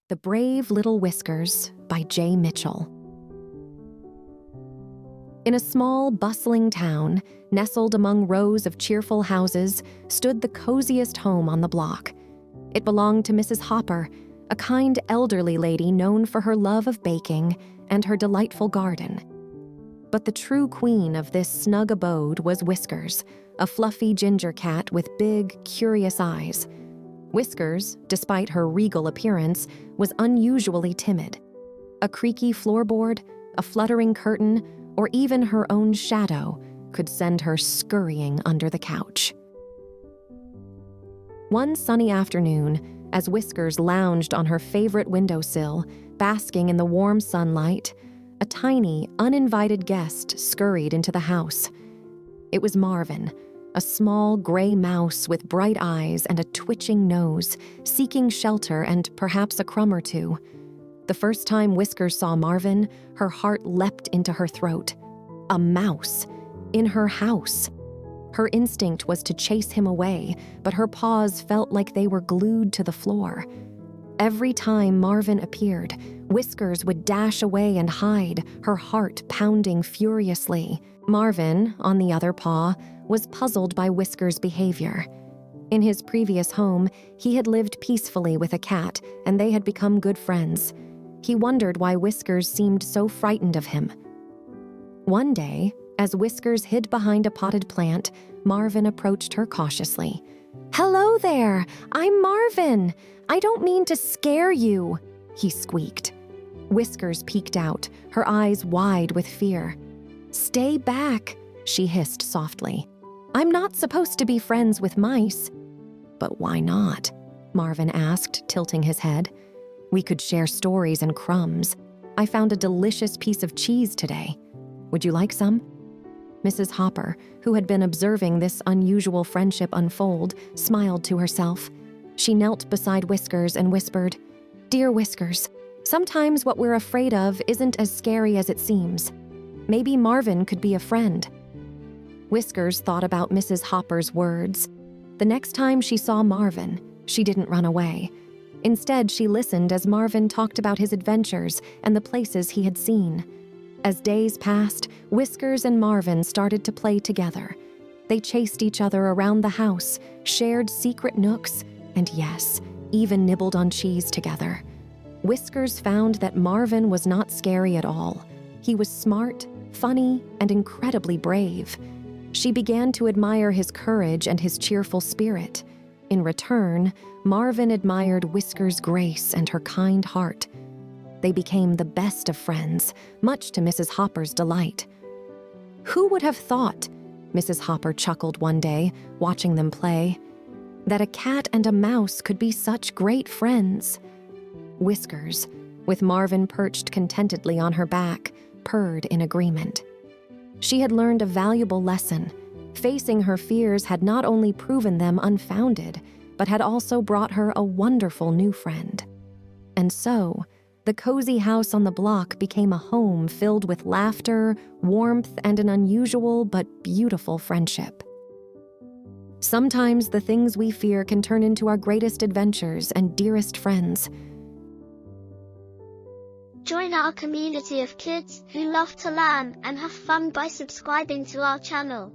The Brave Little Whiskers by J. Mitchell. In a small, bustling town, nestled among rows of cheerful houses, stood the coziest home on the block. It belonged to Mrs. Hopper, a kind elderly lady known for her love of baking and her delightful garden. But the true queen of this snug abode was Whiskers, a fluffy ginger cat with big, curious eyes. Whiskers, despite her regal appearance, was unusually timid. A creaky floorboard, a fluttering curtain, or even her own shadow could send her scurrying under the couch. One sunny afternoon, as Whiskers lounged on her favorite windowsill, basking in the warm sunlight, a tiny, uninvited guest scurried into the house. It was Marvin, a small gray mouse with bright eyes and a twitching nose, seeking shelter and perhaps a crumb or two. The first time Whiskers saw Marvin, her heart leapt into her throat. A mouse in her house. Her instinct was to chase him away, but her paws felt like they were glued to the floor. Every time Marvin appeared, Whiskers would dash away and hide, her heart pounding furiously. Marvin, on the other paw, was puzzled by Whiskers' behavior. In his previous home, he had lived peacefully with a cat, and they had become good friends. He wondered why Whiskers seemed so frightened of him. One day, as Whiskers hid behind a potted plant, Marvin approached her cautiously. "Hello there! I'm Marvin! I don't mean to scare you," he squeaked. Whiskers peeked out, her eyes wide with fear. "Stay back," she hissed softly. "I'm not supposed to be friends with mice." "But why not?" Marvin asked, tilting his head. "We could share stories and crumbs. I found a delicious piece of cheese today. Would you like some?" Mrs. Hopper, who had been observing this unusual friendship unfold, smiled to herself. She knelt beside Whiskers and whispered, "Dear Whiskers, sometimes what we're afraid of isn't as scary as it seems. Maybe Marvin could be a friend." Whiskers thought about Mrs. Hopper's words. The next time she saw Marvin, she didn't run away. Instead, she listened as Marvin talked about his adventures and the places he had seen. As days passed, Whiskers and Marvin started to play together. They chased each other around the house, shared secret nooks, and yes, even nibbled on cheese together. Whiskers found that Marvin was not scary at all. He was smart, funny, and incredibly brave. She began to admire his courage and his cheerful spirit. In return, Marvin admired Whiskers' grace and her kind heart. They became the best of friends, much to Mrs. Hopper's delight. "Who would have thought," Mrs. Hopper chuckled one day, watching them play, "that a cat and a mouse could be such great friends?" Whiskers, with Marvin perched contentedly on her back, purred in agreement. She had learned a valuable lesson. Facing her fears had not only proven them unfounded, but had also brought her a wonderful new friend. And so, the cozy house on the block became a home filled with laughter, warmth, and an unusual but beautiful friendship. Sometimes the things we fear can turn into our greatest adventures and dearest friends. Join our community of kids who love to learn and have fun by subscribing to our channel.